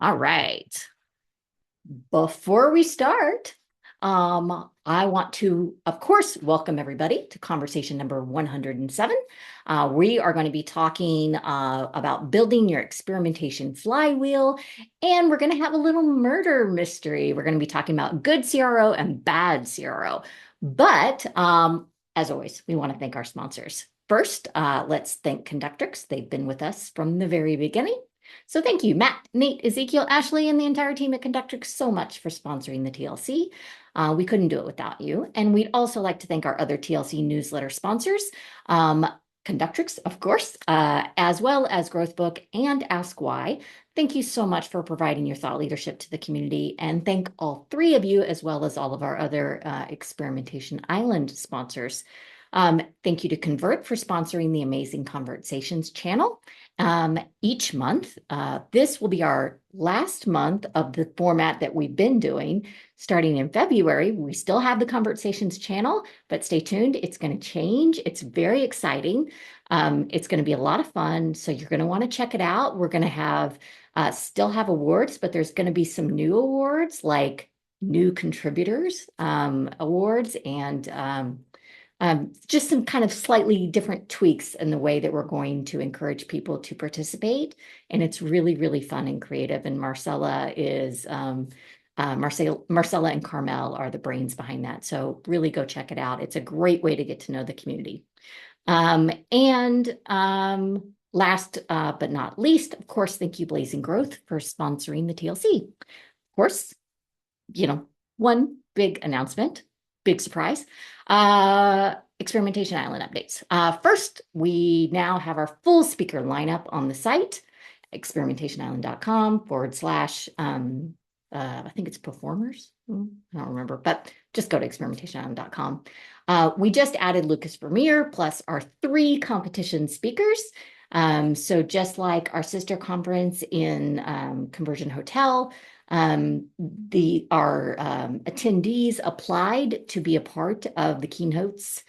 All right. Before we start, I want to, of course, welcome everybody to conversation number 107. We are going to be talking about building your experimentation flywheel, and we're going to have a little murder mystery. We're going to be talking about good CRO and bad CRO. But as always, we want to thank our sponsors. First, let's thank Conductrix. They've been with us from the very beginning. So thank you, Matt, Nate, Ezekiel, Ashley, and the entire team at Conductrix so much for sponsoring the TLC. We couldn't do it without you. And we'd also like to thank our other TLC newsletter sponsors, Conductrix, of course, as well as Growthbook and Ask Why. Thank you so much for providing your thought leadership to the community. And thank all three of you, as well as all of our other Experimentation Island sponsors. Thank you to Convert for sponsoring the Amazing Conversations channel. Each month, this will be our last month of the format that we've been doing. Starting in February, we still have the Conversations channel, but stay tuned. It's going to change. It's very exciting. It's going to be a lot of fun. So you're going to want to check it out. We're going to have still have awards, but there's going to be some new awards like new contributors awards and just some kind of slightly different tweaks in the way that we're going to encourage people to participate. And it's really, really fun and creative. And Marcella and Carmel are the brains behind that. So really go check it out. It's a great way to get to know the community. Last but not least, of course, thank you, Blazing Growth, for sponsoring the TLC. Of course, one big announcement, big surprise. Experimentation Island updates. First, we now have our full speaker lineup on the site, experimentationisland.com / I think it's performers. I don't remember, but just go to experimentationisland.com. We just added Lucas Vermeer plus our 3 competition speakers. So just like our sister conference in Conversion Hotel, our attendees applied to be a part of the keynotes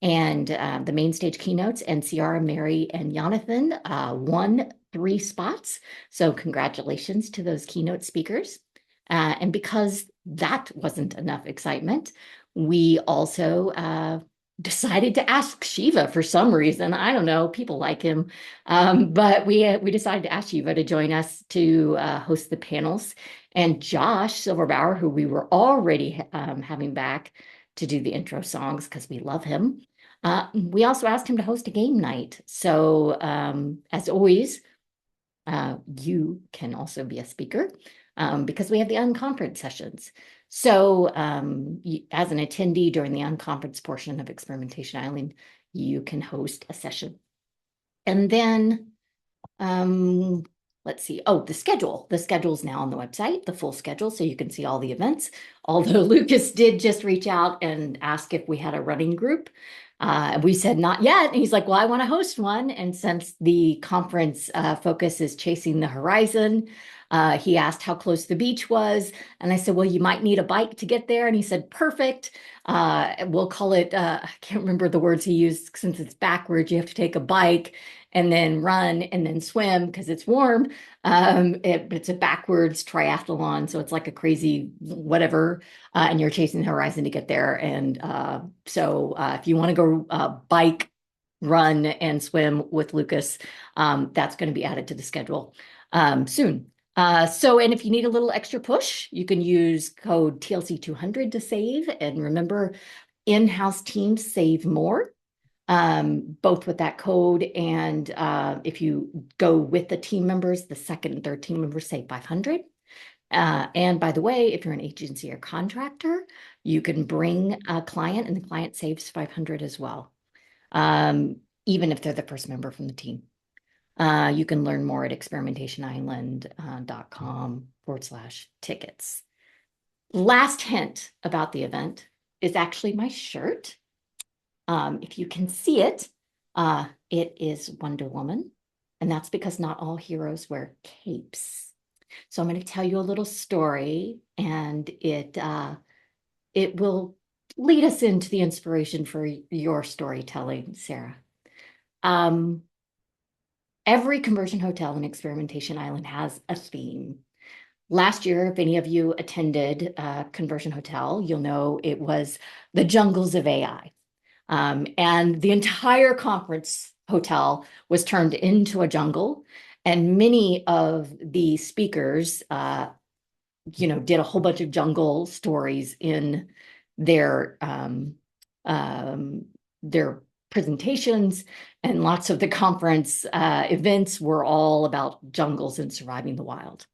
and the main stage keynotes, and Ciara, Mary, and Jonathan won 3 spots. So congratulations to those keynote speakers. And because that wasn't enough excitement, we also decided to ask Shiva for some reason. I don't know, people like him. But we decided to ask Shiva to join us to host the panels. And Josh Silverbauer, who we were already having back to do the intro songs because we love him. We also asked him to host a game night. So as always, you can also be a speaker because we have the unconference sessions. So as an attendee during the unconference portion of Experimentation Island, you can host a session. And then let's see. Oh, the schedule. The schedule's now on the website, the full schedule, so you can see all the events. Although Lucas did just reach out and ask if we had a running group. We said not yet. And he's like, well, I want to host one. And since the conference focus is chasing the horizon, he asked how close the beach was. And I said, well, you might need a bike to get there. And he said, perfect. We'll call it, I can't remember the words he used since it's backwards. You have to take a bike and then run and then swim because it's warm. It's a backwards triathlon. So it's like a crazy whatever. And you're chasing the horizon to get there. And so if you want to go bike, run, and swim with Lucas, that's going to be added to the schedule soon. And if you need a little extra push, you can use code TLC200 to save. And remember, in-house teams save more. Both with that code and if you go with the team members, the second and third team members save 500. And by the way, if you're an agency or contractor, you can bring a client and the client saves 500 as well, even if they're the first member from the team. You can learn more at experimentationisland.com /tickets. Last hint about the event is actually my shirt. If you can see it, it is Wonder Woman, and that's because not all heroes wear capes. So I'm going to tell you a little story, and it will lead us into the inspiration for your storytelling, Sarah. Every conversion hotel in Experimentation Island has a theme. Last year, if any of you attended Conversion Hotel, you'll know it was the jungles of AI. And the entire conference hotel was turned into a jungle. And many of the speakers, did a whole bunch of jungle stories in their their presentations, and lots of the conference events were all about jungles and surviving the wild.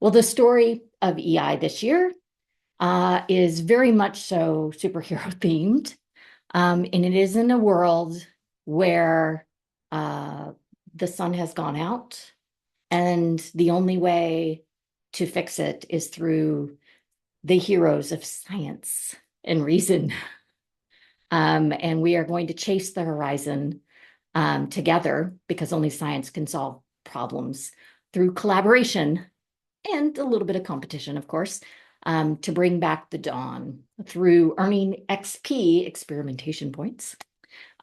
Well, the story of EI this year is very much so superhero themed, and it is in a world where the sun has gone out, and the only way to fix it is through the heroes of science and reason. And we are going to chase the horizon together, because only science can solve problems, through collaboration and a little bit of competition, of course, to bring back the dawn through earning XP, experimentation points,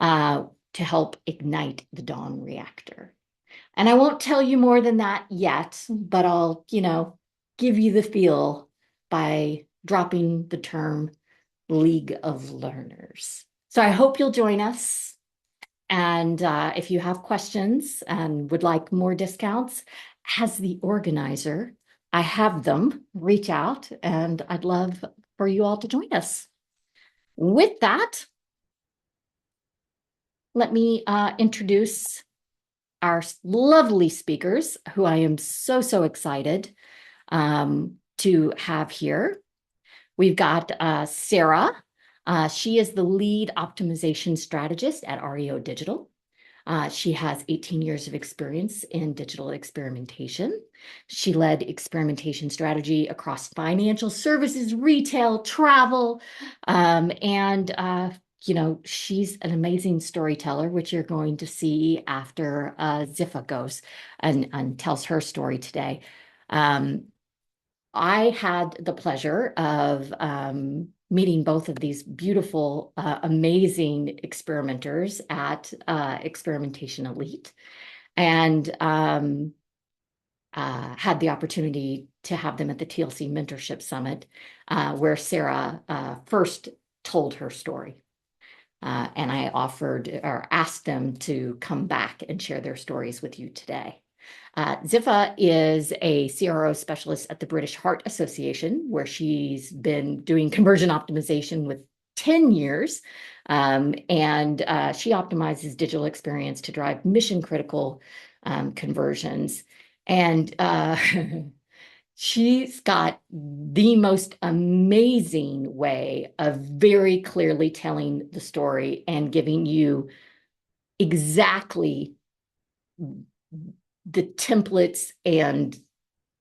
to help ignite the dawn reactor. And I won't tell you more than that yet, but I'll, give you the feel by dropping the term League of Learners. So I hope you'll join us. And if you have questions and would like more discounts, as the organizer, I have them. Reach out, and I'd love for you all to join us. With that, let me introduce our lovely speakers, who I am so excited to have here. We've got Sarah. She is the lead optimization strategist at REO Digital. She has 18 years of experience in digital experimentation. She led experimentation strategy across financial services, retail, travel, and she's an amazing storyteller, which you're going to see after Dzifa goes and tells her story today. I had the pleasure of meeting both of these beautiful, amazing experimenters at Experimentation Elite, and had the opportunity to have them at the TLC Mentorship Summit, where Sarah first told her story. And I offered or asked them to come back and share their stories with you today. Dzifa is a CRO specialist at the British Heart Association, where she's been doing conversion optimization with 10 years. And she optimizes digital experience to drive mission-critical conversions. And she's got the most amazing way of very clearly telling the story and giving you exactly the templates and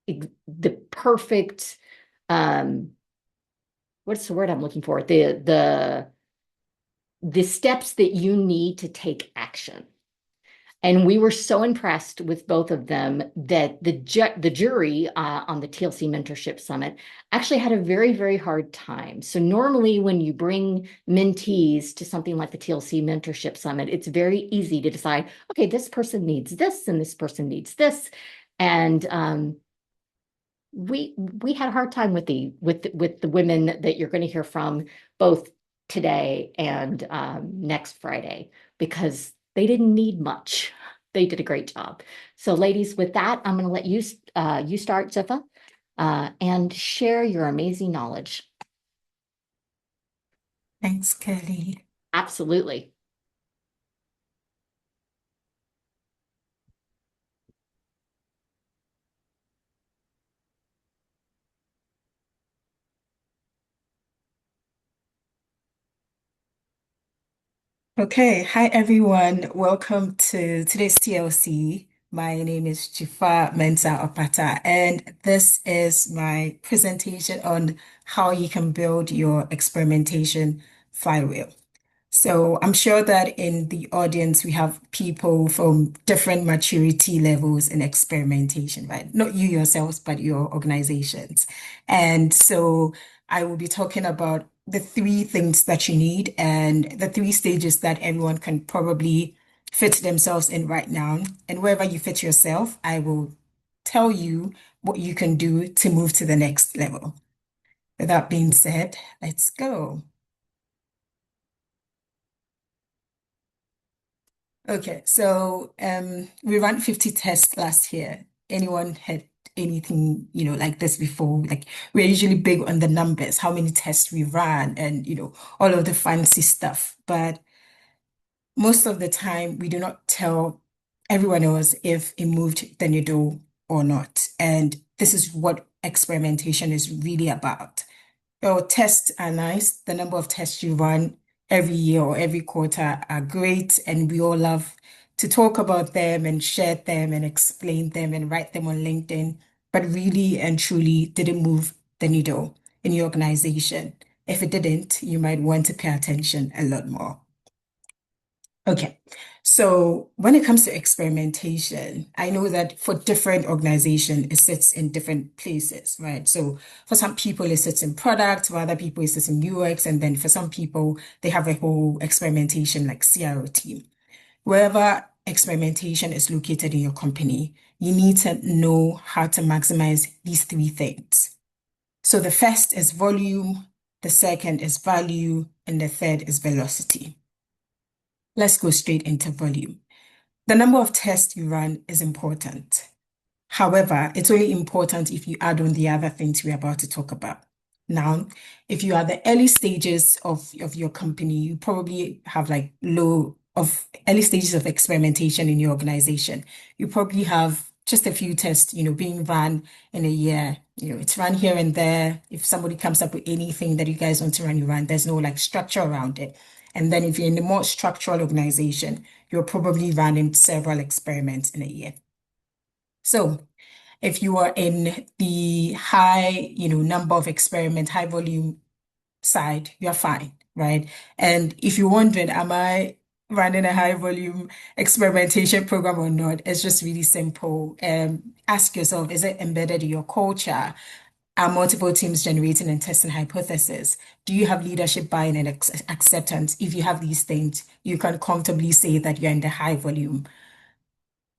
the perfect, what's the word I'm looking for? The steps that you need to take action. And we were so impressed with both of them that the jury on the TLC Mentorship Summit actually had a very hard time. So normally when you bring mentees to something like the TLC Mentorship Summit, it's very easy to decide, okay, this person needs this and this person needs this. And we had a hard time with the women that you're going to hear from both today and next Friday, because they didn't need much. They did a great job. So ladies, with that, I'm going to let you start, Dzifa, and share your amazing knowledge. Thanks, Kelly. Absolutely. Okay, hi everyone. Welcome to today's TLC. My name is Dzifa Mensah, and this is my presentation on how you can build your experimentation flywheel. So I'm sure that in the audience, we have people from different maturity levels in experimentation, right? Not you yourselves, but your organizations. And so I will be talking about the three things that you need and the three stages that everyone can probably fit themselves in right now. And wherever you fit yourself, I will tell you what you can do to move to the next level. With that being said, let's go. Okay, so we ran 50 tests last year. Anyone had anything, like this before? Like we're usually big on the numbers, how many tests we ran and, all of the fancy stuff. But most of the time we do not tell everyone else if it moved the needle or not. And this is what experimentation is really about. Well, tests are nice. The number of tests you run every year or every quarter are great, and we all love to talk about them and share them and explain them and write them on LinkedIn. But really and truly, did it move the needle in your organization? If it didn't, you might want to pay attention a lot more. Okay. So when it comes to experimentation, I know that for different organizations, it sits in different places, right? So for some people, it sits in product, for other people, it sits in UX, and then for some people, they have a whole experimentation like CRO team. Wherever experimentation is located in your company, you need to know how to maximize these three things. So the first is volume, the second is value, and the third is velocity. Let's go straight into volume. The number of tests you run is important. However, it's only important if you add on the other things we're about to talk about. Now, if you are the early stages of your company, you probably have like low of early stages of experimentation in your organization. You probably have just a few tests, being run in a year. It's run here and there. If somebody comes up with anything that you guys want to run, you run. There's no like structure around it. And then if you're in a more structural organization, you're probably running several experiments in a year. So if you are in the high, number of experiment, high volume side, you're fine, right? And if you're wondering, am I running a high volume experimentation program or not? It's just really simple. Ask yourself, is it embedded in your culture? Are multiple teams generating and testing hypotheses? Do you have leadership buy-in and acceptance? If you have these things, you can comfortably say that you're in the high volume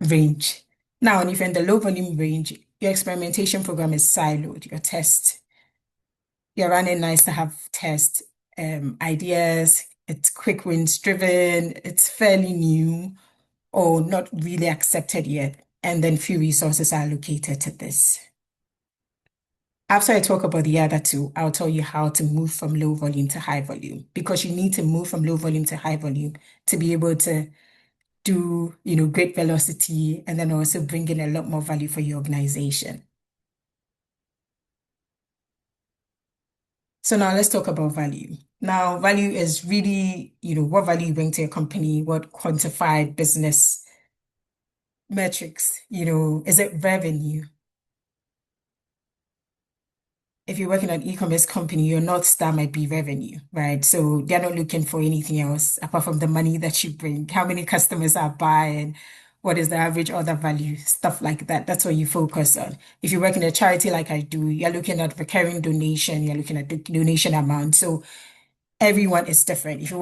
range. Now, and if you're in the low volume range, your experimentation program is siloed. You're running nice to have test ideas. It's quick wins driven. It's fairly new or not really accepted yet. And then few resources are allocated to this. After I talk about the other two, I'll tell you how to move from low volume to high volume because you need to move from low volume to high volume to be able to do, great velocity and then also bring in a lot more value for your organization. So now let's talk about value. Now, value is really, what value you bring to your company, what quantified business metrics, is it revenue? If you're working on an e-commerce company, your North Star might be revenue, right? So they're not looking for anything else apart from the money that you bring. How many customers are buying? What is the average order value? Stuff like that. That's what you focus on. If you work in a charity like I do, you're looking at recurring donation, you're looking at the donation amount. So everyone is different. If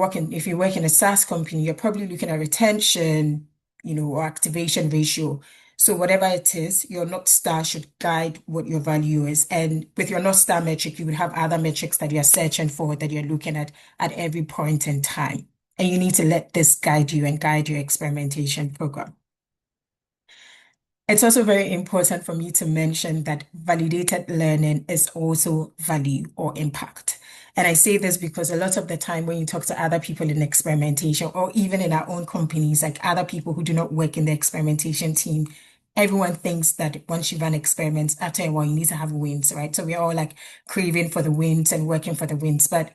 you work in a SaaS company, you're probably looking at retention, or activation ratio. So whatever it is, your North Star should guide what your value is. And with your North Star metric, you would have other metrics that you're searching for that you're looking at every point in time. And you need to let this guide you and guide your experimentation program. It's also very important for me to mention that validated learning is also value or impact. And I say this because a lot of the time when you talk to other people in experimentation or even in our own companies, like other people who do not work in the experimentation team, everyone thinks that once you run experiments, after a while, you need to have wins, right? So we're all like craving for the wins and working for the wins. But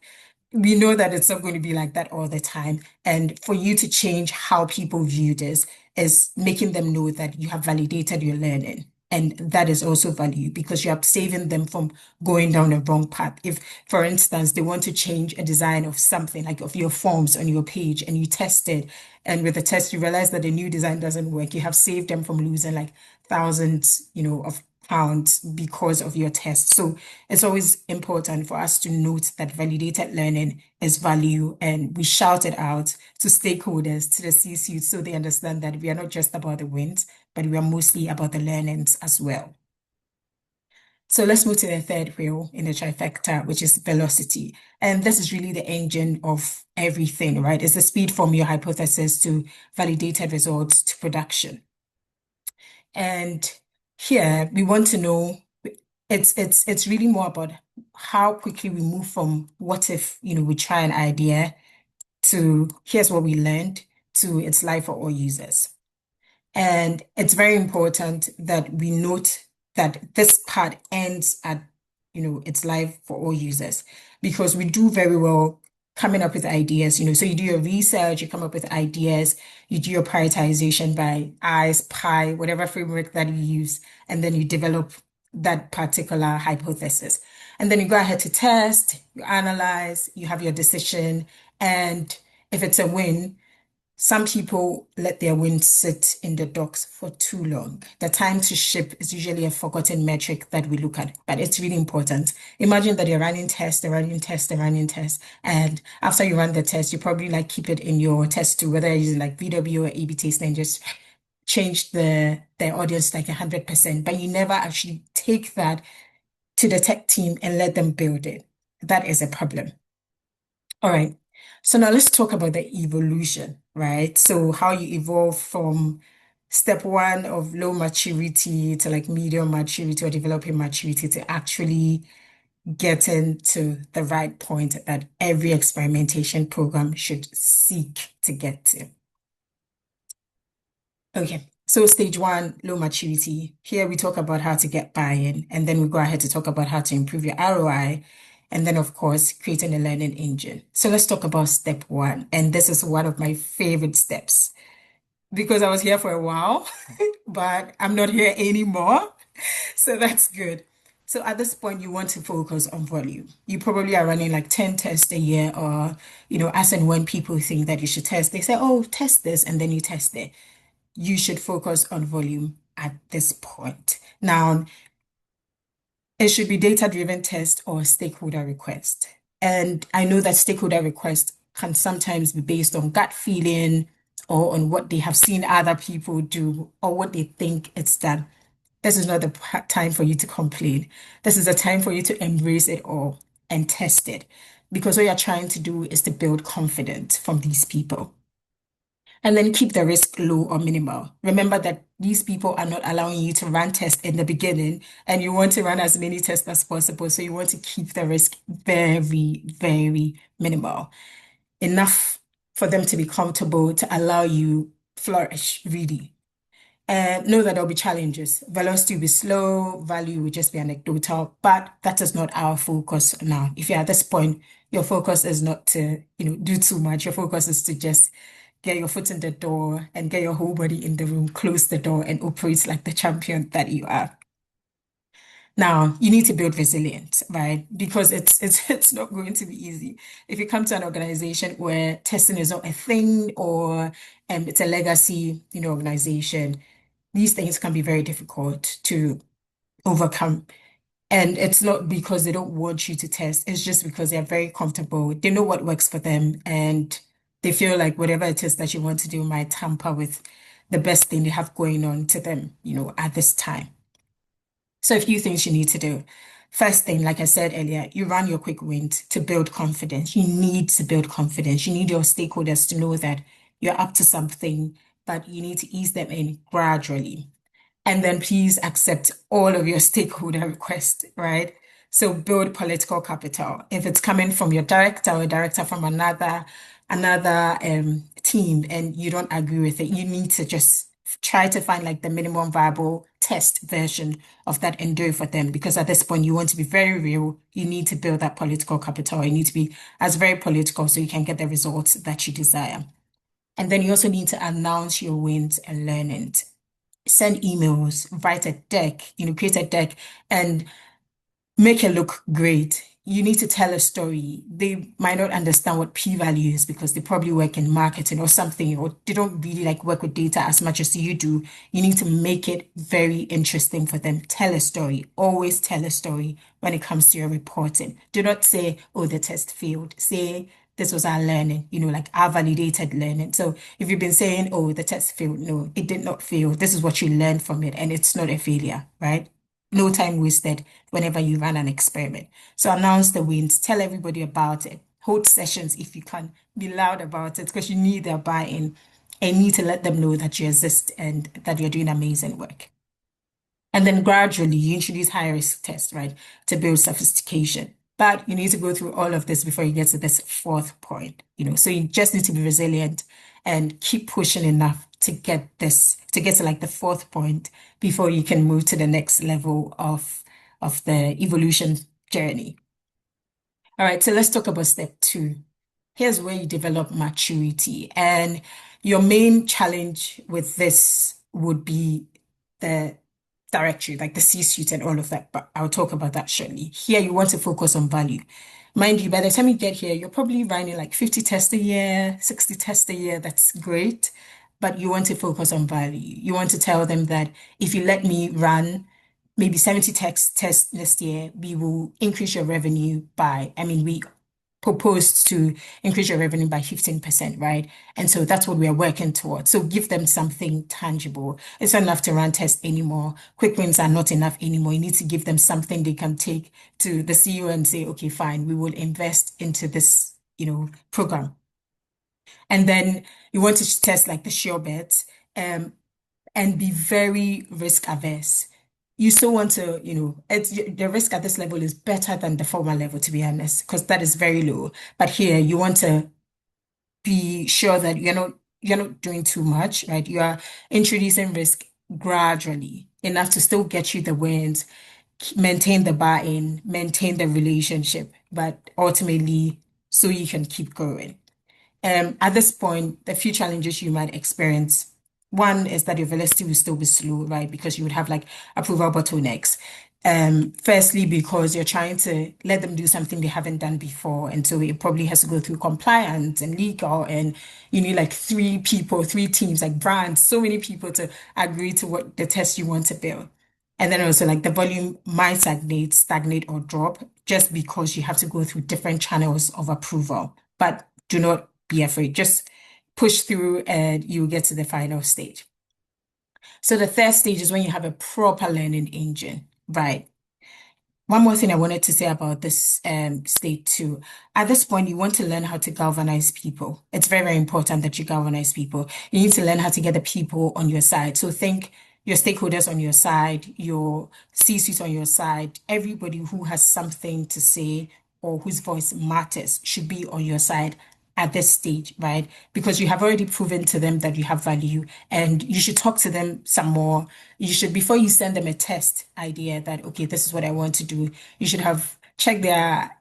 we know that it's not going to be like that all the time. And for you to change how people view this is making them know that you have validated your learning. And that is also value because you are saving them from going down the wrong path. If, for instance, they want to change a design of something like of your forms on your page and you test it, and with the test you realize that the new design doesn't work, you have saved them from losing like thousands, of pounds because of your test. So it's always important for us to note that validated learning is value and we shout it out to stakeholders, to the C-suite, so they understand that we are not just about the wins, but we are mostly about the learnings as well. So let's move to the third wheel in the trifecta, which is velocity. And this is really the engine of everything, right? It's the speed from your hypothesis to validated results to production. And here we want to know it's really more about how quickly we move from what if, we try an idea to here's what we learned to it's live for all users. And it's very important that we note that this part ends at, it's live for all users because we do very well coming up with ideas, so you do your research, you come up with ideas, you do your prioritization by eyes, pie, whatever framework that you use, and then you develop that particular hypothesis. And then you go ahead to test, you analyze, you have your decision, and if it's a win, some people let their wins sit in the docks for too long. The time to ship is usually a forgotten metric that we look at, but it's really important. Imagine that you're running tests, they're running tests, they're running tests, and after you run the test, you probably like keep it in your test too, whether you're using like VW or A/B testing, just change the audience like 100%, but you never actually take that to the tech team and let them build it. That is a problem. All right. So now let's talk about the evolution, right? So how you evolve from step one of low maturity to like medium maturity or developing maturity to actually getting to the right point that every experimentation program should seek to get to. Okay. So stage one, low maturity. Here we talk about how to get buy-in, and then we go ahead to talk about how to improve your ROI, and then of course, creating a learning engine. So let's talk about step one. And this is one of my favorite steps because I was here for a while, but I'm not here anymore. So that's good. So at this point, you want to focus on volume. You probably are running like 10 tests a year, or, as and when people think that you should test, they say, oh, test this, and then you test it. You should focus on volume at this point. Now, it should be data-driven test or stakeholder request. And I know that stakeholder request can sometimes be based on gut feeling or on what they have seen other people do or what they think it's done. This is not the time for you to complain. This is a time for you to embrace it all and test it because what you're trying to do is to build confidence from these people. And then keep the risk low or minimal. Remember that these people are not allowing you to run tests in the beginning, and you want to run as many tests as possible. So you want to keep the risk very, very minimal. Enough for them to be comfortable to allow you flourish, really. And know that there'll be challenges. Velocity will be slow, value will just be anecdotal, but that is not our focus now. If you're at this point, your focus is not to, do too much. Your focus is to just get your foot in the door and get your whole body in the room, close the door and operate like the champion that you are. Now, you need to build resilience, right? Because it's not going to be easy. If you come to an organization where testing is not a thing or it's a legacy, organization, these things can be very difficult to overcome. And it's not because they don't want you to test, it's just because they're very comfortable. They know what works for them, and they feel like whatever it is that you want to do might tamper with the best thing they have going on to them, at this time. So a few things you need to do. First thing, like I said earlier, you run your quick wins to build confidence. You need to build confidence. You need your stakeholders to know that you're up to something, but you need to ease them in gradually. And then please accept all of your stakeholder requests, right? So build political capital. If it's coming from your director or a director from another team and you don't agree with it, you need to just try to find like the minimum viable test version of that and do it for them. Because at this point, you want to be very real. You need to build that political capital. You need to be as very political so you can get the results that you desire. And then you also need to announce your wins and learnings, send emails, write a deck, create a deck and make it look great. You need to tell a story. They might not understand what p-value is because they probably work in marketing or something, or they don't really like work with data as much as you do. You need to make it very interesting for them. Tell a story. Always tell a story when it comes to your reporting. Do not say, oh, the test failed. Say, this was our learning, like our validated learning. So if you've been saying, oh, the test failed, no, it did not fail. This is what you learned from it, and it's not a failure, right? no time wasted whenever you run an experiment. So announce the wins, tell everybody about it, hold sessions if you can, be loud about it because you need their buy-in and you need to let them know that you exist and that you're doing amazing work. And then gradually you introduce high risk tests, right, to build sophistication. But you need to go through all of this before you get to this fourth point, So you just need to be resilient and keep pushing enough to get this, to get to like the fourth point before you can move to the next level of the evolution journey. All right, so let's talk about step two. Here's where you develop maturity. And your main challenge with this would be the directory, like the C-suite and all of that, but I'll talk about that shortly. Here, you want to focus on value. Mind you, by the time you get here, you're probably running like 50 tests a year, 60 tests a year. That's great. But you want to focus on value. You want to tell them that if you let me run maybe 70 tests this year, we will increase your revenue by, we proposed to increase your revenue by 15%, right? And so that's what we are working towards. So give them something tangible. It's not enough to run tests anymore. Quick wins are not enough anymore. You need to give them something they can take to the CEO and say, okay, fine, we will invest into this, program. And then you want to test like the sure bets, and be very risk averse. You still want to, the risk at this level is better than the former level, to be honest, because that is very low. But here you want to be sure that you're not doing too much, right? You are introducing risk gradually, enough to still get you the wins, maintain the buy-in, maintain the relationship, but ultimately so you can keep going. At this point, the few challenges you might experience, one is that your velocity will still be slow, right? Because you would have like approval bottlenecks. Firstly, because you're trying to let them do something they haven't done before. And so it probably has to go through compliance and legal, and you need like three people, three teams, like brands, so many people to agree to what the test you want to build. And then also like the volume might stagnate or drop just because you have to go through different channels of approval. But do not be afraid. Just push through and you get to the final stage. So the third stage is when you have a proper learning engine, right? One more thing I wanted to say about this stage too. At this point, you want to learn how to galvanize people. It's very, very important that you galvanize people. You need to learn how to get the people on your side. So think your stakeholders on your side, your C-suite on your side, everybody who has something to say or whose voice matters should be on your side at this stage, right? Because you have already proven to them that you have value and you should talk to them some more. You should, before you send them a test idea that, okay, this is what I want to do, you should have checked their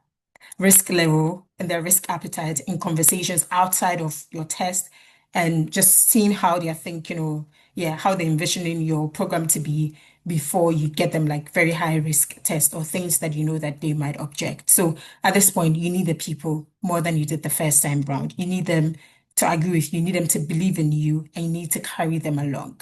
risk level and their risk appetite in conversations outside of your test and just seeing how they're thinking or yeah, how they're envisioning your program to be before you get them like very high risk tests or things that you know that they might object. So at this point, you need the people more than you did the first time round. You need them to agree with you, you need them to believe in you, and you need to carry them along.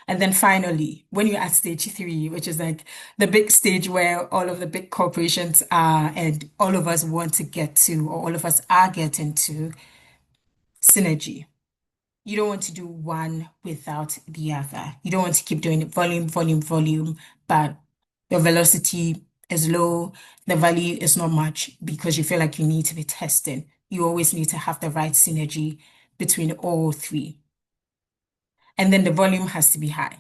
And then finally, when you're at stage three, which is like the big stage where all of the big corporations are and all of us want to get to, or all of us are getting to, synergy. You don't want to do one without the other. You don't want to keep doing it volume, volume, volume, but your velocity is low, the value is not much because you feel like you need to be testing. You always need to have the right synergy between all three. And then the volume has to be high,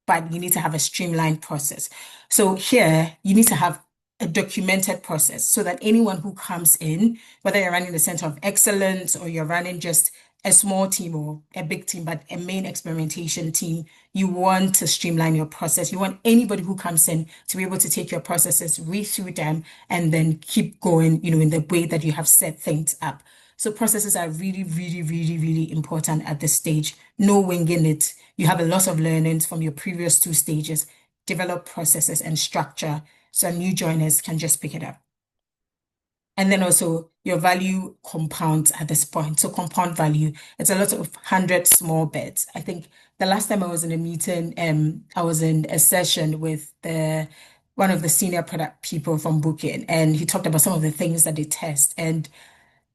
but you need to have a streamlined process. So here, you need to have a documented process so that anyone who comes in, whether you're running the Center of Excellence or you're running just a small team or a big team, but a main experimentation team, you want to streamline your process. You want anybody who comes in to be able to take your processes, read through them, and then keep going, in the way that you have set things up. So processes are really, really, really, really important at this stage. No winging it. You have a lot of learnings from your previous two stages. Develop processes and structure so new joiners can just pick it up. And then also your value compounds at this point. So compound value, it's a lot of 100 small bets. I think the last time I was in a meeting, I was in a session with one of the senior product people from Booking, and he talked about some of the things that they test. And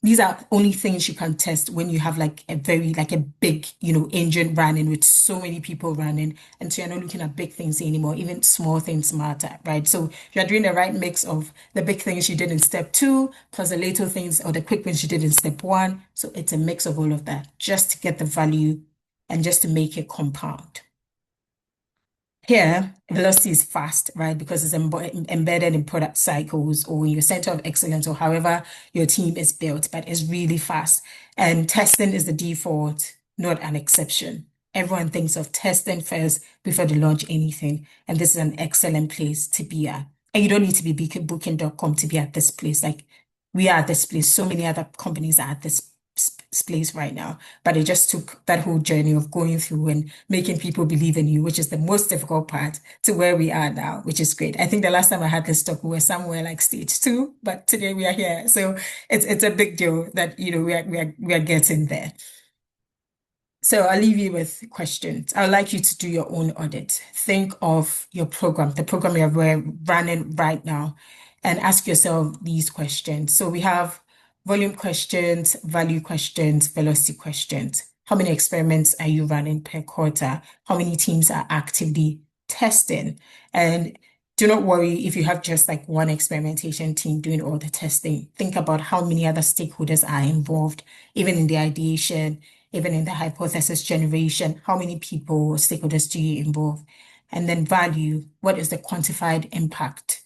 These are only things you can test when you have like a very like a big, engine running with so many people running. And so you're not looking at big things anymore. Even small things matter, right? So you're doing the right mix of the big things you did in step two, plus the little things or the quick wins you did in step one. So it's a mix of all of that just to get the value and just to make it compound. Here, velocity is fast, right? Because it's embedded in product cycles or in your center of excellence or however your team is built, but it's really fast. And testing is the default, not an exception. Everyone thinks of testing first before they launch anything. And this is an excellent place to be at. And you don't need to be booking.com to be at this place. Like we are at this place. So many other companies are at this place right now. But it just took that whole journey of going through and making people believe in you, which is the most difficult part, to where we are now, which is great. I think the last time I had this talk, we were somewhere like stage two, but today we are here. So it's a big deal that, we are getting there. So I'll leave you with questions. I'd like you to do your own audit. Think of your program, the program you're running right now, and ask yourself these questions. So we have volume questions, value questions, velocity questions. How many experiments are you running per quarter? How many teams are actively testing? And do not worry if you have just like one experimentation team doing all the testing. Think about how many other stakeholders are involved, even in the ideation, even in the hypothesis generation, how many people or stakeholders do you involve? And then value, what is the quantified impact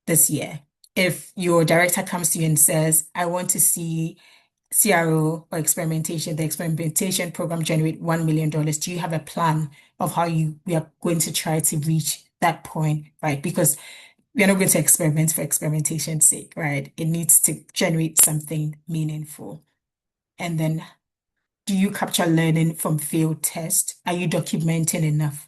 this year? If your director comes to you and says, I want to see CRO or the experimentation program generate $1 million, do you have a plan of how we are going to try to reach that point, right? Because we are not going to experiment for experimentation's sake, right? It needs to generate something meaningful. And then do you capture learning from failed tests? Are you documenting enough?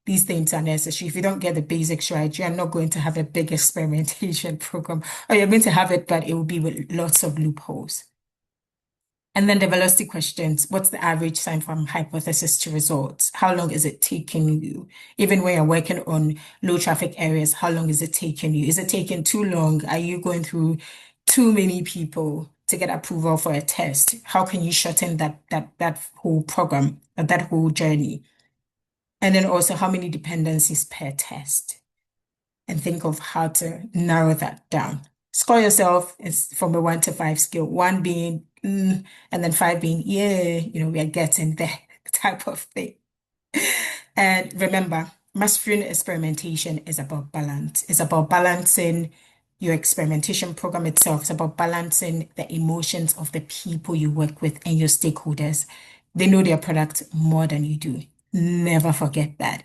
These things are necessary. If you don't get the basics right, you're not going to have a big experimentation program, or you're going to have it, but it will be with lots of loopholes. And then the velocity questions, what's the average time from hypothesis to results? How long is it taking you? Even when you're working on low traffic areas, how long is it taking you? Is it taking too long? Are you going through too many people to get approval for a test? How can you shorten that whole program, that whole journey? And then also how many dependencies per test? And think of how to narrow that down. Score yourself is from a 1 to 5 scale, one being and then five being yeah, we are getting there type of thing. And remember, mastering experimentation is about balance. It's about balancing your experimentation program itself. It's about balancing the emotions of the people you work with and your stakeholders. They know their product more than you do. Never forget that.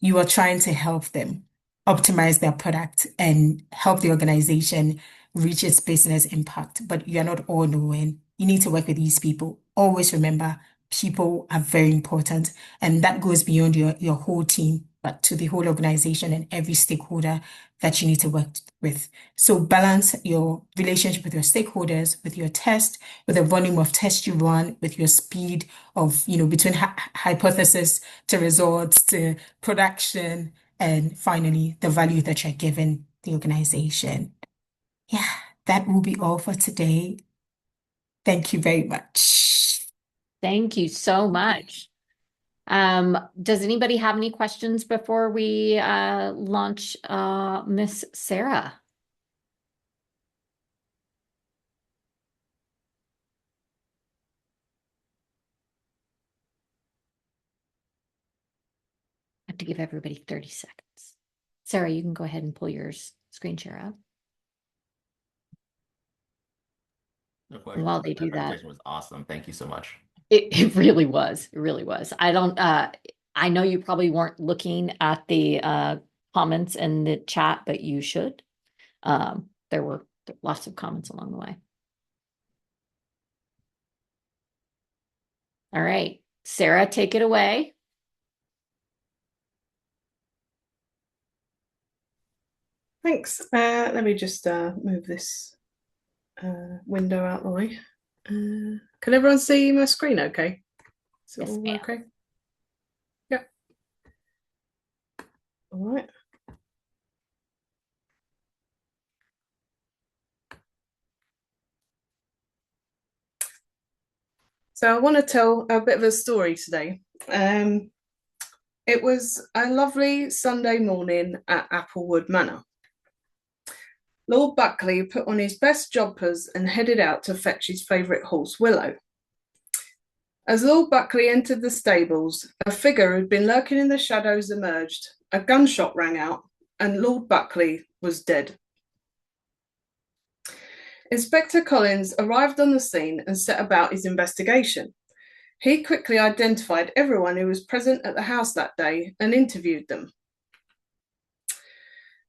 You are trying to help them optimize their product and help the organization reach its business impact, but you're not all knowing. You need to work with these people. Always remember, people are very important, and that goes beyond your whole team, but to the whole organization and every stakeholder that you need to work with. So balance your relationship with your stakeholders, with your test, with the volume of tests you run, with your speed of, between hypothesis to results to production, and finally, the value that you're giving the organization. Yeah, that will be all for today. Thank you very much. Thank you so much. Does anybody have any questions before we launch Miss Sarah? I have to give everybody 30 seconds. Sarah, you can go ahead and pull your screen share up. No And question. while they That do that, presentation was awesome. Thank you so much. it really was. It really was. I know you probably weren't looking at the comments in the chat, but you should. There were lots of comments along the way. All right, Sarah, take it away. Thanks. Let me just move this window out the way. Can everyone see my screen okay? Is it Yes, all ma'am. okay? Yep. All right. So I want to tell a bit of a story today. It was a lovely Sunday morning at Applewood Manor. Lord Buckley put on his best jumpers and headed out to fetch his favourite horse, Willow. As Lord Buckley entered the stables, a figure who had been lurking in the shadows emerged, a gunshot rang out, and Lord Buckley was dead. Inspector Collins arrived on the scene and set about his investigation. He quickly identified everyone who was present at the house that day and interviewed them.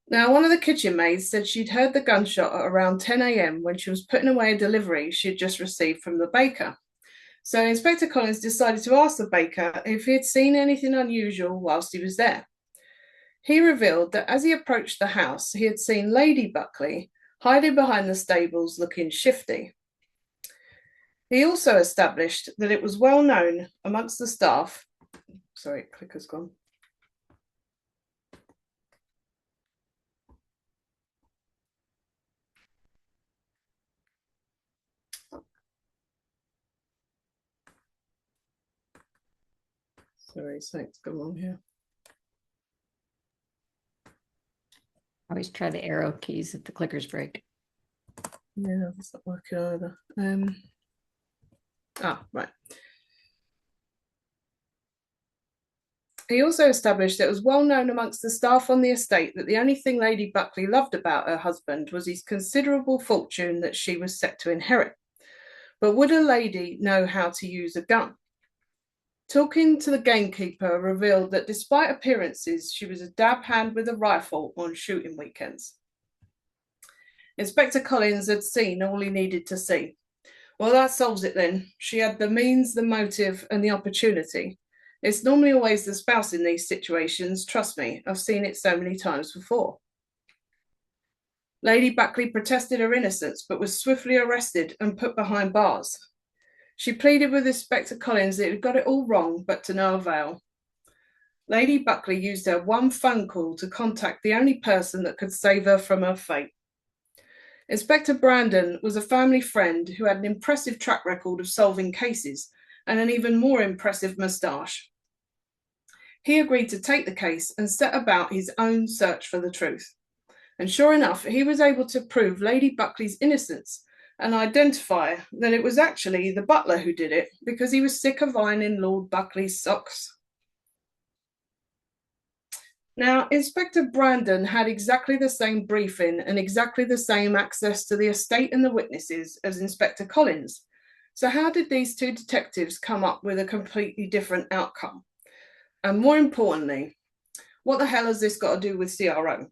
Now, one of the kitchen maids said she'd heard the gunshot at around 10 a.m. when she was putting away a delivery she'd just received from the baker. So Inspector Collins decided to ask the baker if he had seen anything unusual whilst he was there. He revealed that as he approached the house, he had seen Lady Buckley hiding behind the stables looking shifty. He also established that it was well known amongst the staff. Sorry, clicker's gone. Sorry, something's gone wrong here. Always try the arrow keys if the clickers break. Yeah, it's not working either. Right. He also established that it was well known amongst the staff on the estate that the only thing Lady Buckley loved about her husband was his considerable fortune that she was set to inherit. But would a lady know how to use a gun? Talking to the gamekeeper revealed that despite appearances, she was a dab hand with a rifle on shooting weekends. Inspector Collins had seen all he needed to see. Well, that solves it then. She had the means, the motive, and the opportunity. It's normally always the spouse in these situations, trust me, I've seen it so many times before. Lady Buckley protested her innocence, but was swiftly arrested and put behind bars. She pleaded with Inspector Collins that he had got it all wrong, but to no avail. Lady Buckley used her one phone call to contact the only person that could save her from her fate. Inspector Brandon was a family friend who had an impressive track record of solving cases and an even more impressive moustache. He agreed to take the case and set about his own search for the truth. And sure enough, he was able to prove Lady Buckley's innocence and identify that it was actually the butler who did it because he was sick of ironing Lord Buckley's socks. Now, Inspector Brandon had exactly the same briefing and exactly the same access to the estate and the witnesses as Inspector Collins. So how did these two detectives come up with a completely different outcome? And more importantly, what the hell has this got to do with CRO?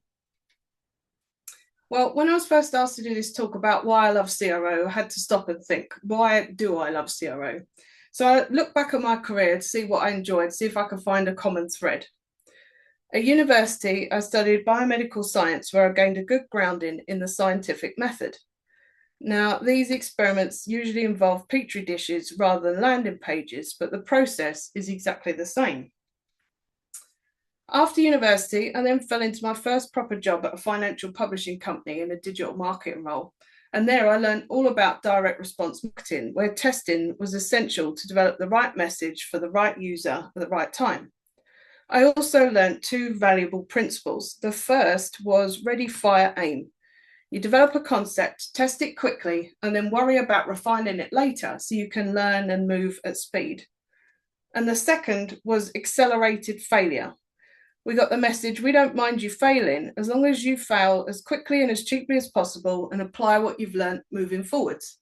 Well, when I was first asked to do this talk about why I love CRO, I had to stop and think, why do I love CRO? So I looked back at my career to see what I enjoyed, see if I could find a common thread. At university, I studied biomedical science, where I gained a good grounding in the scientific method. Now, these experiments usually involve petri dishes rather than landing pages, but the process is exactly the same. After university, I then fell into my first proper job at a financial publishing company in a digital marketing role. And there I learned all about direct response marketing, where testing was essential to develop the right message for the right user at the right time. I also learned two valuable principles. The first was ready, fire, aim. You develop a concept, test it quickly, and then worry about refining it later so you can learn and move at speed. And the second was accelerated failure. We got the message, we don't mind you failing as long as you fail as quickly and as cheaply as possible and apply what you've learned moving forwards.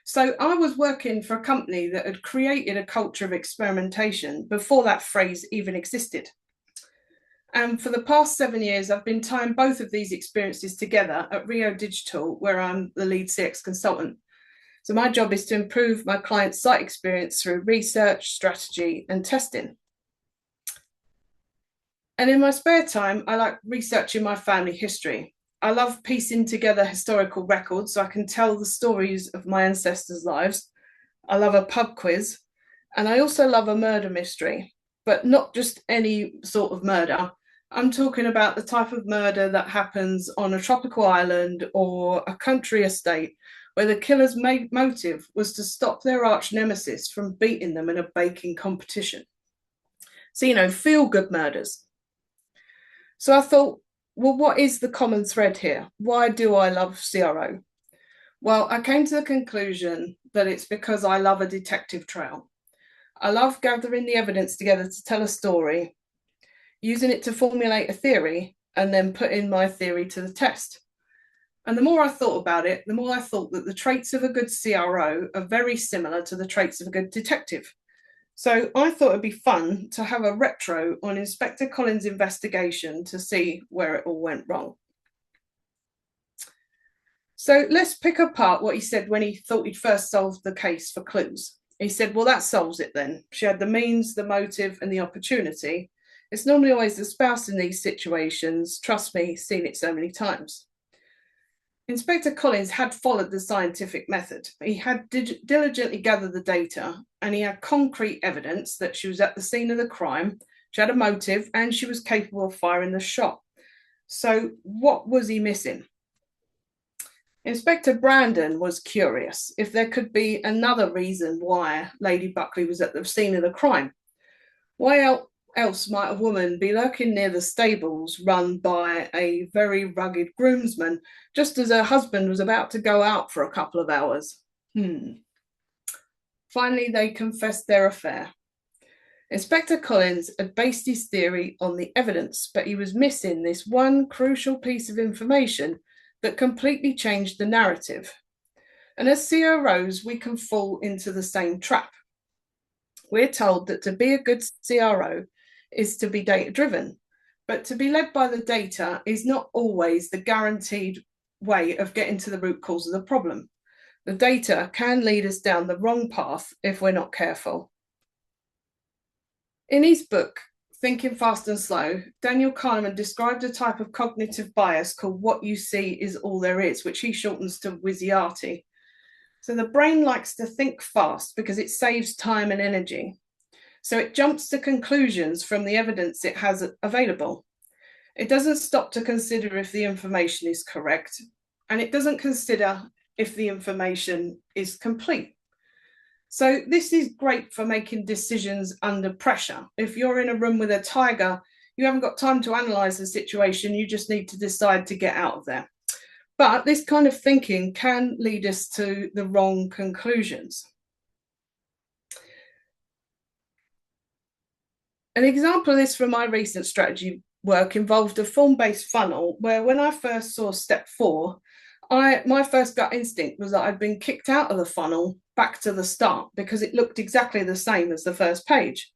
So I was working for a company that had created a culture of experimentation before that phrase even existed. And for the past 7 years, I've been tying both of these experiences together at Rio Digital, where I'm the lead CX consultant. So my job is to improve my client's site experience through research, strategy, and testing. And in my spare time, I like researching my family history. I love piecing together historical records so I can tell the stories of my ancestors' lives. I love a pub quiz, and I also love a murder mystery, but not just any sort of murder. I'm talking about the type of murder that happens on a tropical island or a country estate where the killer's motive was to stop their arch nemesis from beating them in a baking competition. So, you know, feel-good murders. So I thought, well, what is the common thread here? Why do I love CRO? Well, I came to the conclusion that it's because I love a detective trail. I love gathering the evidence together to tell a story, using it to formulate a theory, and then putting my theory to the test. And the more I thought about it, the more I thought that the traits of a good CRO are very similar to the traits of a good detective. So I thought it'd be fun to have a retro on Inspector Collins' investigation to see where it all went wrong. So let's pick apart what he said when he thought he'd first solved the case for clues. He said, well, that solves it then. She had the means, the motive, and the opportunity. It's normally always the spouse in these situations. Trust me, seen it so many times. Inspector Collins had followed the scientific method. He had diligently gathered the data, and he had concrete evidence that she was at the scene of the crime, she had a motive, and she was capable of firing the shot. So what was he missing? Inspector Brandon was curious if there could be another reason why Lady Buckley was at the scene of the crime. Why else might a woman be lurking near the stables run by a very rugged groomsman just as her husband was about to go out for a couple of hours? Finally, they confessed their affair. Inspector Collins had based his theory on the evidence, but he was missing this one crucial piece of information that completely changed the narrative. And as CROs, we can fall into the same trap. We're told that to be a good CRO is to be data-driven, but to be led by the data is not always the guaranteed way of getting to the root cause of the problem. The data can lead us down the wrong path if we're not careful. In his book, Thinking Fast and Slow, Daniel Kahneman described a type of cognitive bias called what you see is all there is, which he shortens to WYSIATI. So the brain likes to think fast because it saves time and energy. So it jumps to conclusions from the evidence it has available. It doesn't stop to consider if the information is correct, and it doesn't consider if the information is complete. So this is great for making decisions under pressure. If you're in a room with a tiger, you haven't got time to analyze the situation, you just need to decide to get out of there. But this kind of thinking can lead us to the wrong conclusions. An example of this from my recent strategy work involved a form-based funnel where when I first saw step 4, my first gut instinct was that I'd been kicked out of the funnel back to the start because it looked exactly the same as the first page.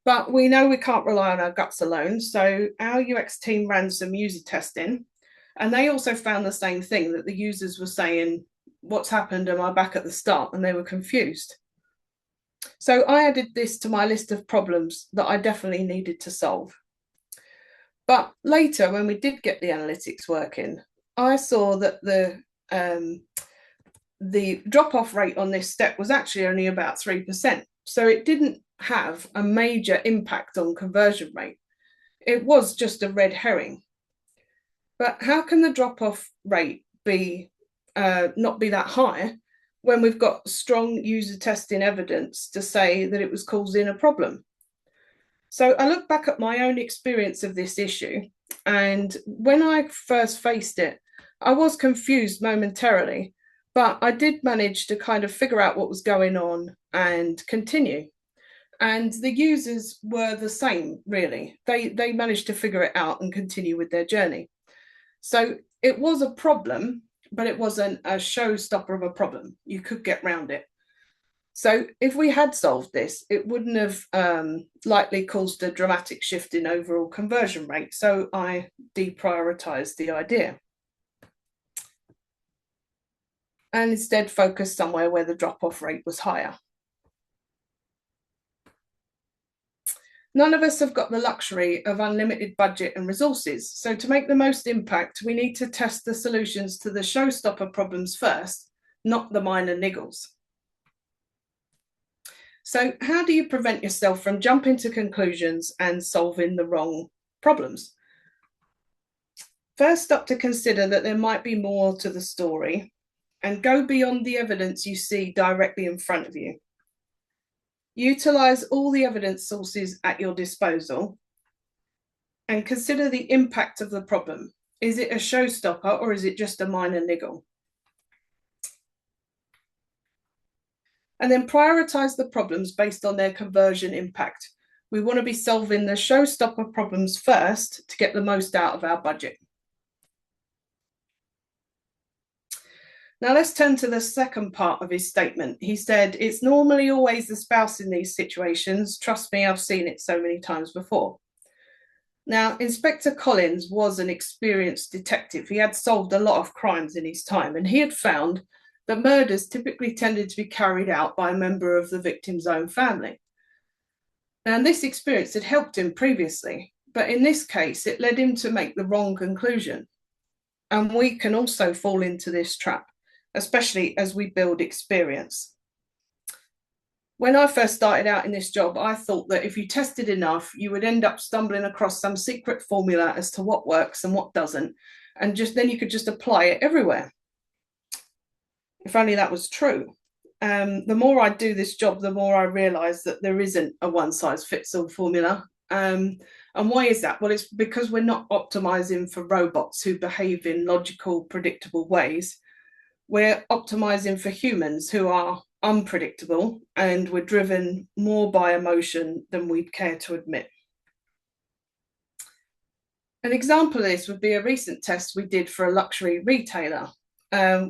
But we know we can't rely on our guts alone, so our UX team ran some user testing, and they also found the same thing, that the users were saying, what's happened, am I back at the start? And they were confused. So I added this to my list of problems that I definitely needed to solve. But later, when we did get the analytics working, I saw that the drop-off rate on this step was actually only about 3%. So it didn't have a major impact on conversion rate. It was just a red herring. But how can the drop-off rate be not be that high when we've got strong user testing evidence to say that it was causing a problem? So I look back at my own experience of this issue, and when I first faced it, I was confused momentarily, but I did manage to kind of figure out what was going on and continue. And the users were the same, really. They managed to figure it out and continue with their journey. So it was a problem, but it wasn't a showstopper of a problem. You could get around it. So if we had solved this, it wouldn't have likely caused a dramatic shift in overall conversion rate. So I deprioritized the idea and instead focused somewhere where the drop-off rate was higher. None of us have got the luxury of unlimited budget and resources. So to make the most impact, we need to test the solutions to the showstopper problems first, not the minor niggles. So how do you prevent yourself from jumping to conclusions and solving the wrong problems? First, stop to consider that there might be more to the story. and go beyond the evidence you see directly in front of you. Utilize all the evidence sources at your disposal and consider the impact of the problem. Is it a showstopper or is it just a minor niggle? And then prioritize the problems based on their conversion impact. We want to be solving the showstopper problems first to get the most out of our budget. Now let's turn to the second part of his statement. He said, it's normally always the spouse in these situations. Trust me, I've seen it so many times before. Now, Inspector Collins was an experienced detective. He had solved a lot of crimes in his time, and he had found that murders typically tended to be carried out by a member of the victim's own family. And this experience had helped him previously, but in this case, it led him to make the wrong conclusion. And we can also fall into this trap, especially as we build experience. When I first started out in this job, I thought that if you tested enough, you would end up stumbling across some secret formula as to what works and what doesn't, and then you could just apply it everywhere. If only that was true. The more I do this job, the more I realize that there isn't a one-size-fits-all formula. And why is that? Well, it's because we're not optimizing for robots who behave in logical, predictable ways. We're optimizing for humans who are unpredictable, and we're driven more by emotion than we'd care to admit. An example of this would be a recent test we did for a luxury retailer.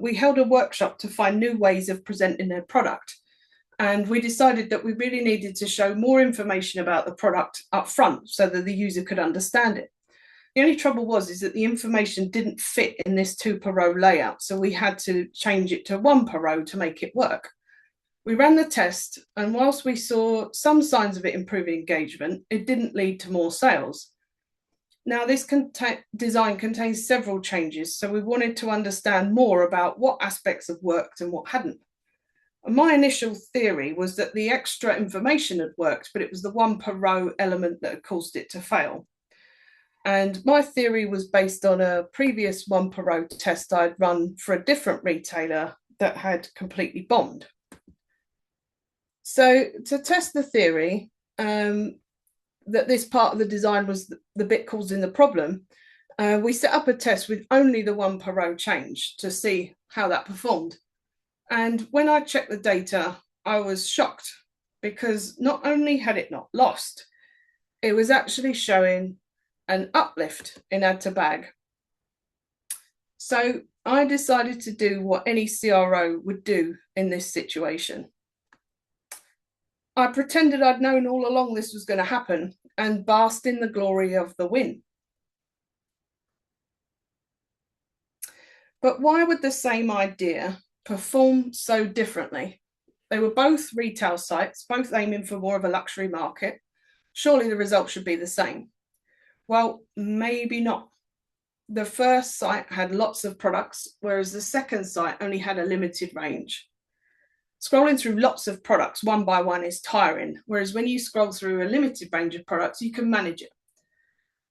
We held a workshop to find new ways of presenting their product, and we decided that we really needed to show more information about the product up front so that the user could understand it. The only trouble was that the information didn't fit in this 2 per row layout, so we had to change it to 1 per row to make it work. We ran the test, and whilst we saw some signs of it improving engagement, it didn't lead to more sales. Now, this design contains several changes, so we wanted to understand more about what aspects have worked and what hadn't. And my initial theory was that the extra information had worked, but it was the 1 per row element that had caused it to fail. And my theory was based on a previous 1 per row test I'd run for a different retailer that had completely bombed. So to test the theory that this part of the design was the bit causing the problem, we set up a test with only the 1 per row change to see how that performed. And when I checked the data, I was shocked, because not only had it not lost, it was actually showing an uplift in add to bag. So I decided to do what any CRO would do in this situation. I pretended I'd known all along this was going to happen and basked in the glory of the win. But why would the same idea perform so differently? They were both retail sites, both aiming for more of a luxury market. Surely the results should be the same. Well, maybe not. The first site had lots of products, whereas the second site only had a limited range. Scrolling through lots of products one by one is tiring, whereas when you scroll through a limited range of products, you can manage it.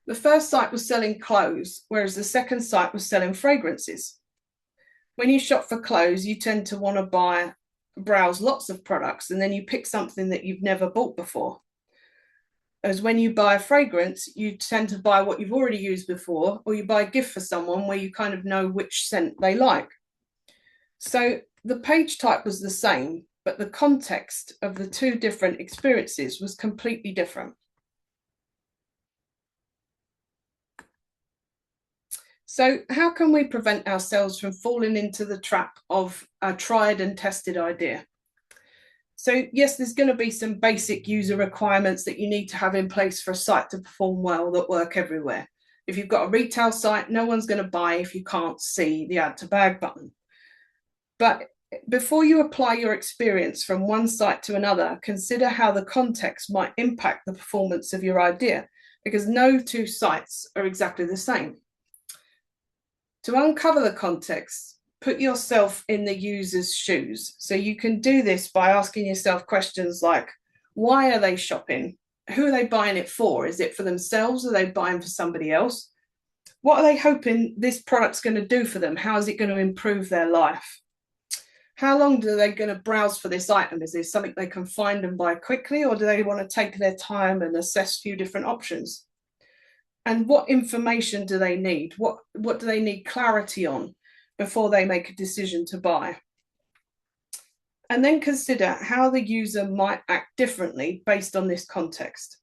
The first site was selling clothes, whereas the second site was selling fragrances. When you shop for clothes, you tend to want to browse lots of products, and then you pick something that you've never bought before. As when you buy a fragrance, you tend to buy what you've already used before, or you buy a gift for someone where you kind of know which scent they like. So the page type was the same, but the context of the 2 different experiences was completely different. So how can we prevent ourselves from falling into the trap of a tried and tested idea? So yes, there's going to be some basic user requirements that you need to have in place for a site to perform well that work everywhere. If you've got a retail site, no one's going to buy if you can't see the add to bag button. But before you apply your experience from one site to another, consider how the context might impact the performance of your idea, because no 2 sites are exactly the same. To uncover the context, put yourself in the user's shoes. So you can do this by asking yourself questions like, why are they shopping? Who are they buying it for? Is it for themselves? Are they buying for somebody else? What are they hoping this product's going to do for them? How is it going to improve their life? How long are they going to browse for this item? Is this something they can find and buy quickly, or do they want to take their time and assess a few different options? And what information do they need? What do they need clarity on before they make a decision to buy? And then consider how the user might act differently based on this context.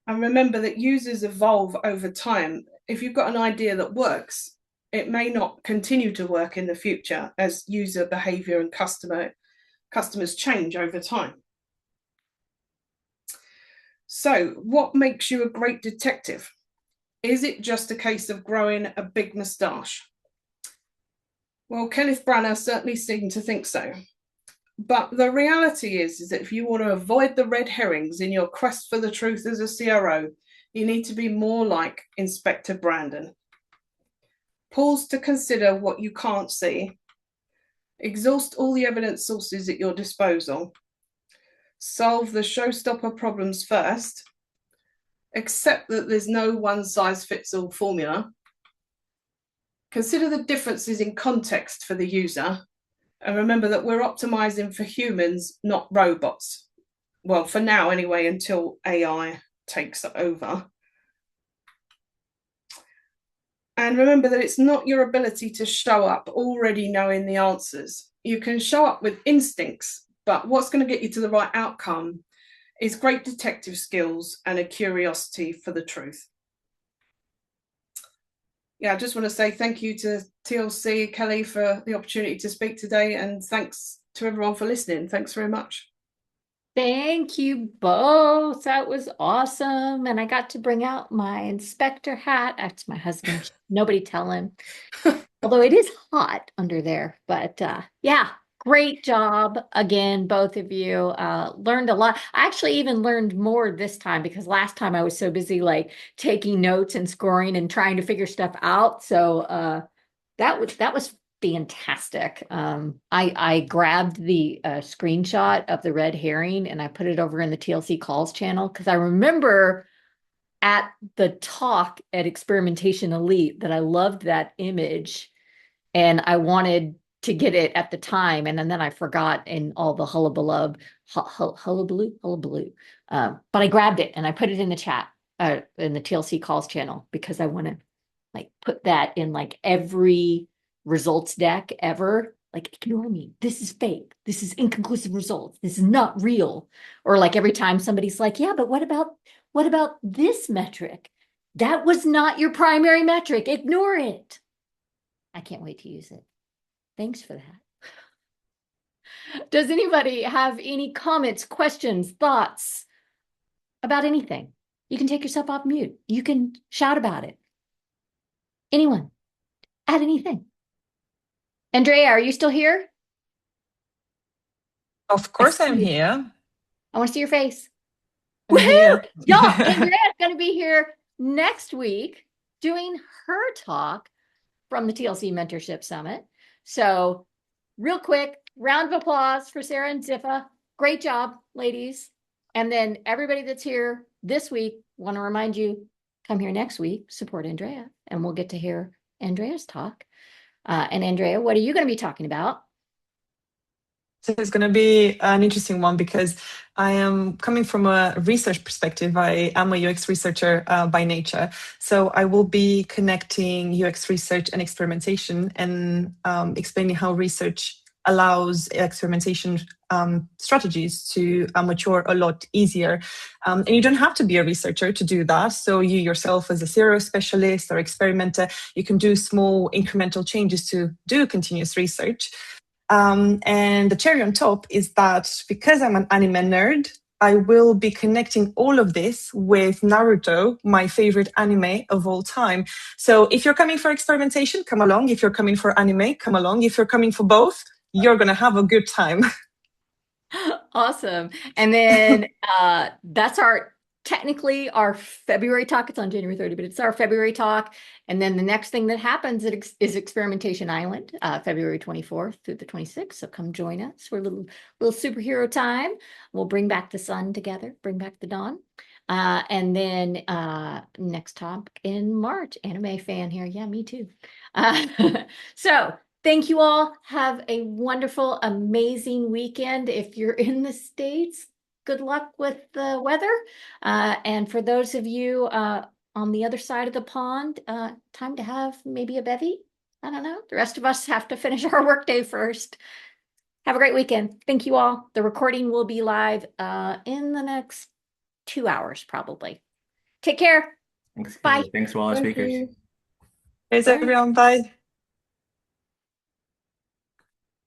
And remember that users evolve over time. If you've got an idea that works, it may not continue to work in the future as user behavior and customers change over time. So, what makes you a great detective? Is it just a case of growing a big moustache? Well, Kenneth Branagh certainly seemed to think so. But the reality is that if you want to avoid the red herrings in your quest for the truth as a CRO, you need to be more like Inspector Brandon. Pause to consider what you can't see. Exhaust all the evidence sources at your disposal. Solve the showstopper problems first. Accept that there's no one-size-fits-all formula. Consider the differences in context for the user. And remember that we're optimizing for humans, not robots. Well, for now anyway, until AI takes over. And remember that it's not your ability to show up already knowing the answers. You can show up with instincts, but what's going to get you to the right outcome is great detective skills and a curiosity for the truth. Yeah, I just want to say thank you to TLC, Kelly, for the opportunity to speak today, and thanks to everyone for listening. Thanks very much. Thank you both. That was awesome. And I got to bring out my inspector hat. That's my husband. Nobody tell him. Although it is hot under there. But yeah, great job again, both of you. Learned a lot. I actually even learned more this time because last time I was so busy like taking notes and scoring and trying to figure stuff out. So that was fantastic. I grabbed the screenshot of the red herring and I put it over in the TLC calls channel because I remember at the talk at Experimentation Elite that I loved that image and I wanted to get it at the time, and then I forgot in all the hullabaloo. But I grabbed it and I put it in the chat in the TLC calls channel because I want to like put that in like every results deck ever. Like, ignore me. This is fake. This is inconclusive results. This is not real. Or like every time somebody's like, yeah, but what about this metric? That was not your primary metric. Ignore it. I can't wait to use it. Thanks for that. Does anybody have any comments, questions, thoughts about anything? You can take yourself off mute. You can shout about it. Anyone? Add anything? Andrea, are you still here? Of course I'm here. I want to see your face. I'm here. Y'all, Andrea's going to be here next week doing her talk from the TLC Mentorship Summit. So real quick, round of applause for Sarah and Dzifa. Great job, ladies. And then everybody that's here this week, want to remind you, come here next week, support Andrea, and we'll get to hear Andrea's talk. And Andrea, what are you going to be talking about? So it's going to be an interesting one because I am coming from a research perspective. I am a UX researcher by nature. So I will be connecting UX research and experimentation and explaining how research allows experimentation strategies to mature a lot easier. And you don't have to be a researcher to do that. So you yourself as a CRO specialist or experimenter, you can do small incremental changes to do continuous research. And the cherry on top is that because I'm an anime nerd, I will be connecting all of this with Naruto, my favorite anime of all time. So if you're coming for experimentation, come along. If you're coming for anime, come along. If you're coming for both, you're going to have a good time. Awesome. And then that's technically our February talk. It's on January 30, but it's our February talk. And then the next thing that happens is Experimentation Island, February 24th through the 26th. So come join us for a little superhero time. We'll bring back the sun together, bring back the dawn. And then next talk in March, anime fan here. Yeah, me too. So Thank you all. Have a wonderful, amazing weekend. If you're in the States, good luck with the weather. And for those of you on the other side of the pond, time to have maybe a bevy. I don't know. The rest of us have to finish our workday first. Have a great weekend. Thank you all. The recording will be live in the next 2 hours, probably. Take care. Thanks, Bye. Kelly. Thanks to all our Thank speakers. you. Thanks, Bye. everyone. Bye.